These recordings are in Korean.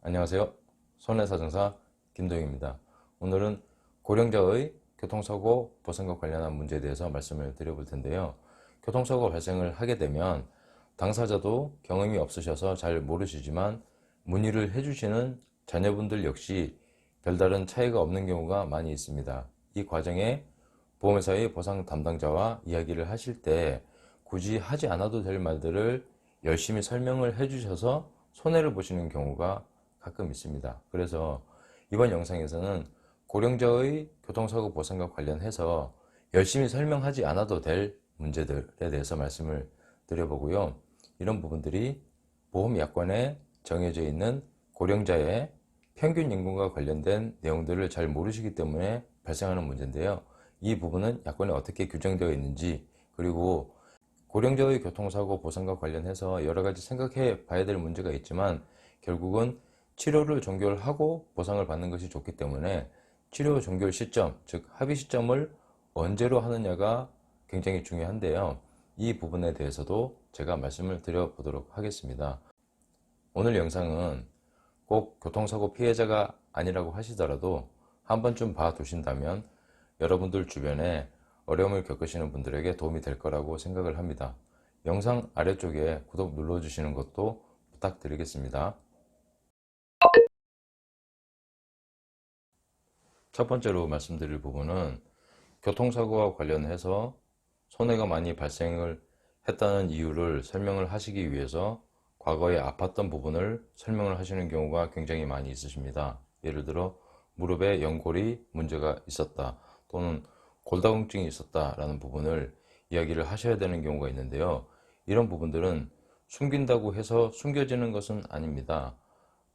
안녕하세요. 손해사정사 김도영입니다. 오늘은 고령자의 교통사고 보상과 관련한 문제에 대해서 말씀을 드려볼 텐데요. 교통사고 발생을 하게 되면 당사자도 경험이 없으셔서 잘 모르시지만 문의를 해주시는 자녀분들 역시 별다른 차이가 없는 경우가 많이 있습니다. 이 과정에 보험회사의 보상 담당자와 이야기를 하실 때 굳이 하지 않아도 될 말들을 열심히 설명을 해주셔서 손해를 보시는 경우가 가끔 있습니다. 그래서 이번 영상에서는 고령자의 교통사고 보상과 관련해서 열심히 설명하지 않아도 될 문제들에 대해서 말씀을 드려보고요. 이런 부분들이 보험약관에 정해져 있는 고령자의 평균 임금과 관련된 내용들을 잘 모르시기 때문에 발생하는 문제인데요. 이 부분은 약관에 어떻게 규정되어 있는지, 그리고 고령자의 교통사고 보상과 관련해서 여러 가지 생각해 봐야 될 문제가 있지만 결국은 치료를 종결하고 보상을 받는 것이 좋기 때문에 치료 종결 시점, 즉 합의 시점을 언제로 하느냐가 굉장히 중요한데요. 이 부분에 대해서도 제가 말씀을 드려보도록 하겠습니다. 오늘 영상은 꼭 교통사고 피해자가 아니라고 하시더라도 한 번쯤 봐두신다면 여러분들 주변에 어려움을 겪으시는 분들에게 도움이 될 거라고 생각을 합니다. 영상 아래쪽에 구독 눌러주시는 것도 부탁드리겠습니다. 첫 번째로 말씀드릴 부분은 교통사고와 관련해서 손해가 많이 발생을 했다는 이유를 설명을 하시기 위해서 과거에 아팠던 부분을 설명을 하시는 경우가 굉장히 많이 있으십니다. 예를 들어 무릎에 연골이 문제가 있었다, 또는 골다공증이 있었다라는 부분을 이야기를 하셔야 되는 경우가 있는데요. 이런 부분들은 숨긴다고 해서 숨겨지는 것은 아닙니다.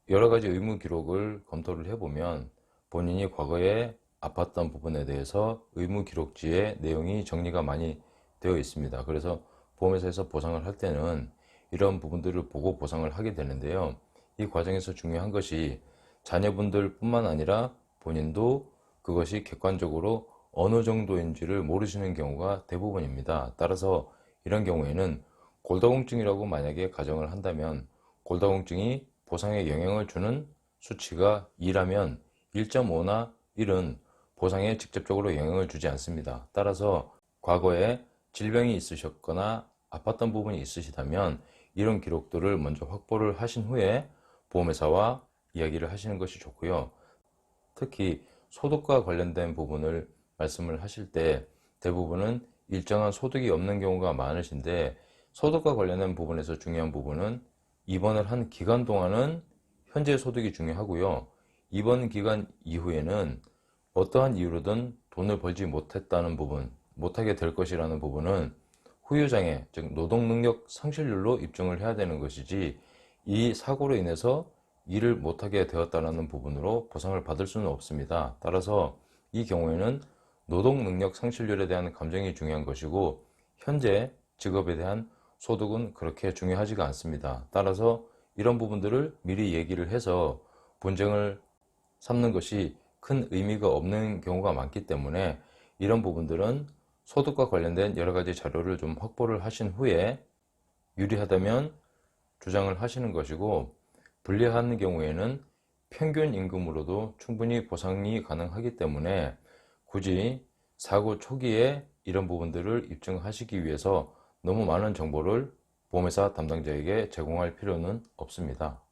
여러 가지 의무 기록을 검토를 해보면 본인이 과거에 아팠던 부분에 대해서 의무 기록지에 내용이 정리가 많이 되어 있습니다. 그래서 보험회사에서 보상을 할 때는 이런 부분들을 보고 보상을 하게 되는데요. 이 과정에서 중요한 것이 자녀분들 뿐만 아니라 본인도 그것이 객관적으로 어느 정도인지를 모르시는 경우가 대부분입니다. 따라서 이런 경우에는 골다공증이라고 만약에 가정을 한다면 골다공증이 보상에 영향을 주는 수치가 2라면 1.5나 1은 보상에 직접적으로 영향을 주지 않습니다. 따라서 과거에 질병이 있으셨거나 아팠던 부분이 있으시다면 이런 기록들을 먼저 확보를 하신 후에 보험회사와 이야기를 하시는 것이 좋고요. 특히 소득과 관련된 부분을 말씀을 하실 때 대부분은 일정한 소득이 없는 경우가 많으신데, 소득과 관련된 부분에서 중요한 부분은 입원을 한 기간 동안은 현재 소득이 중요하고요. 입원 기간 이후에는 어떠한 이유로든 돈을 벌지 못했다는 부분, 못하게 될 것이라는 부분은 후유장애, 즉 노동능력 상실률로 입증을 해야 되는 것이지, 이 사고로 인해서 일을 못하게 되었다는 부분으로 보상을 받을 수는 없습니다. 따라서 이 경우에는 노동능력 상실률에 대한 감정이 중요한 것이고 현재 직업에 대한 소득은 그렇게 중요하지가 않습니다. 따라서 이런 부분들을 미리 얘기를 해서 분쟁을 삼는 것이 큰 의미가 없는 경우가 많기 때문에 이런 부분들은 소득과 관련된 여러 가지 자료를 좀 확보를 하신 후에 유리하다면 주장을 하시는 것이고, 불리한 경우에는 평균 임금으로도 충분히 보상이 가능하기 때문에 굳이 사고 초기에 이런 부분들을 입증하시기 위해서 너무 많은 정보를 보험회사 담당자에게 제공할 필요는 없습니다.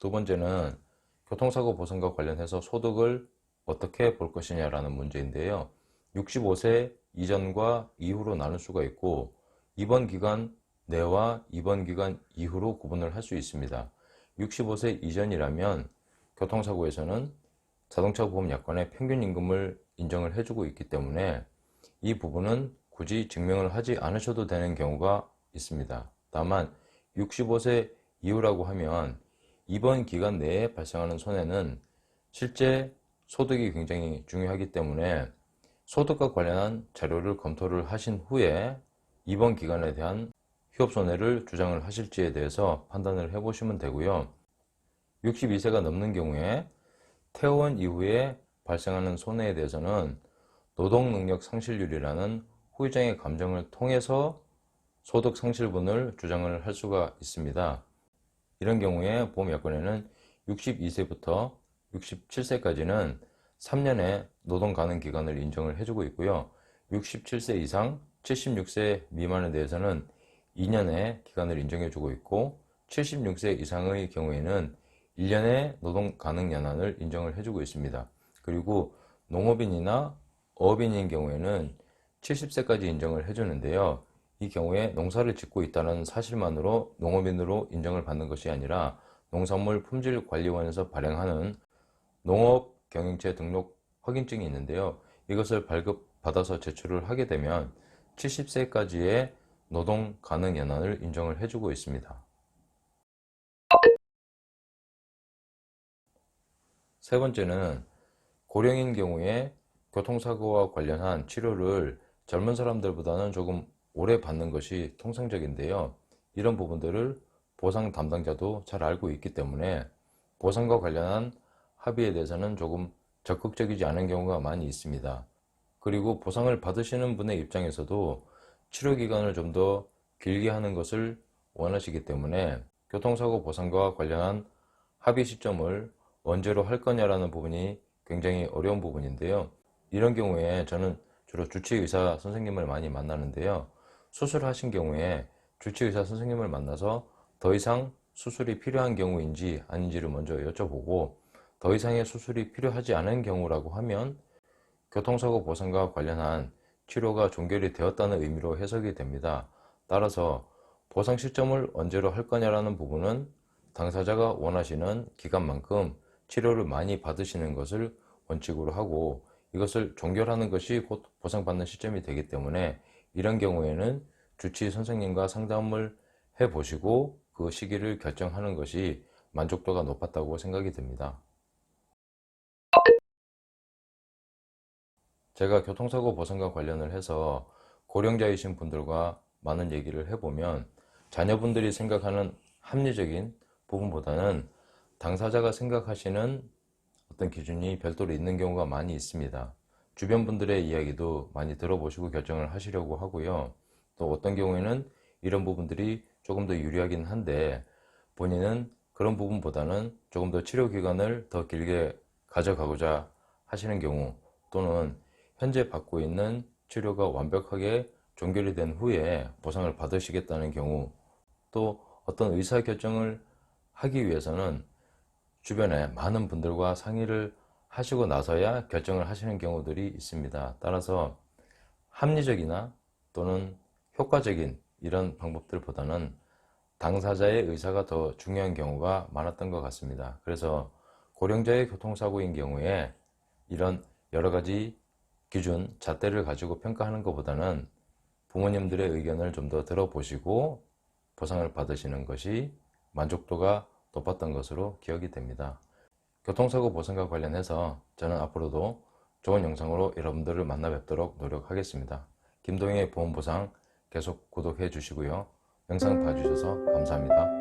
두 번째는 교통사고 보상과 관련해서 소득을 어떻게 볼 것이냐라는 문제인데요. 65세 이전과 이후로 나눌 수가 있고 입원 기간 내와 입원 기간 이후로 구분을 할 수 있습니다. 65세 이전이라면 교통사고에서는 자동차 보험 약관에 평균 임금을 인정을 해주고 있기 때문에 이 부분은 굳이 증명을 하지 않으셔도 되는 경우가 있습니다. 다만 65세 이후라고 하면 입원 기간 내에 발생하는 손해는 실제 소득이 굉장히 중요하기 때문에 소득과 관련한 자료를 검토를 하신 후에 입원 기간에 대한 휴업손해를 주장을 하실지에 대해서 판단을 해보시면 되고요. 62세가 넘는 경우에 퇴원 이후에 발생하는 손해에 대해서는 노동능력 상실률이라는 후유장애 감정을 통해서 소득 상실분을 주장을 할 수가 있습니다. 이런 경우에 보험약관에는 62세부터 67세까지는 3년의 노동 가능 기간을 인정을 해주고 있고요. 67세 이상 76세 미만에 대해서는 2년의 기간을 인정해주고 있고 76세 이상의 경우에는 1년의 노동 가능 연한을 인정을 해주고 있습니다. 그리고 농업인이나 어업인인 경우에는 70세까지 인정을 해주는데요. 이 경우에 농사를 짓고 있다는 사실만으로 농업인으로 인정을 받는 것이 아니라 농산물 품질관리원에서 발행하는 농업경영체 등록 확인증이 있는데요. 이것을 발급받아서 제출을 하게 되면 70세까지의 노동 가능 연한을 인정을 해주고 있습니다. 세 번째는 고령인 경우에 교통사고와 관련한 치료를 젊은 사람들보다는 조금 오래 받는 것이 통상적인데요. 이런 부분들을 보상 담당자도 잘 알고 있기 때문에 보상과 관련한 합의에 대해서는 조금 적극적이지 않은 경우가 많이 있습니다. 그리고 보상을 받으시는 분의 입장에서도 치료 기간을 좀 더 길게 하는 것을 원하시기 때문에 교통사고 보상과 관련한 합의 시점을 언제로 할 거냐라는 부분이 굉장히 어려운 부분인데요. 이런 경우에 저는 주로 주치의사 선생님을 많이 만나는데요. 수술하신 경우에 주치의사 선생님을 만나서 더 이상 수술이 필요한 경우인지 아닌지를 먼저 여쭤보고 더 이상의 수술이 필요하지 않은 경우라고 하면 교통사고 보상과 관련한 치료가 종결이 되었다는 의미로 해석이 됩니다. 따라서 보상 시점을 언제로 할 거냐라는 부분은 당사자가 원하시는 기간만큼 치료를 많이 받으시는 것을 원칙으로 하고 이것을 종결하는 것이 곧 보상받는 시점이 되기 때문에 이런 경우에는 주치의 선생님과 상담을 해보시고 그 시기를 결정하는 것이 만족도가 높았다고 생각이 듭니다. 제가 교통사고 보상과 관련을 해서 고령자이신 분들과 많은 얘기를 해보면 자녀분들이 생각하는 합리적인 부분보다는 당사자가 생각하시는 어떤 기준이 별도로 있는 경우가 많이 있습니다. 주변 분들의 이야기도 많이 들어보시고 결정을 하시려고 하고요. 또 어떤 경우에는 이런 부분들이 조금 더 유리하긴 한데 본인은 그런 부분보다는 조금 더 치료 기간을 더 길게 가져가고자 하시는 경우 또는 현재 받고 있는 치료가 완벽하게 종결이 된 후에 보상을 받으시겠다는 경우 또 어떤 의사결정을 하기 위해서는 주변에 많은 분들과 상의를 하시고 나서야 결정을 하시는 경우들이 있습니다. 따라서 합리적이나 또는 효과적인 이런 방법들보다는 당사자의 의사가 더 중요한 경우가 많았던 것 같습니다. 그래서 고령자의 교통사고인 경우에 이런 여러 가지 기준, 잣대를 가지고 평가하는 것보다는 부모님들의 의견을 좀 더 들어보시고 보상을 받으시는 것이 만족도가 높았던 것으로 기억이 됩니다. 교통사고 보상과 관련해서 저는 앞으로도 좋은 영상으로 여러분들을 만나 뵙도록 노력하겠습니다. 김동영의 보험보상 계속 구독해 주시고요. 영상 봐주셔서 감사합니다.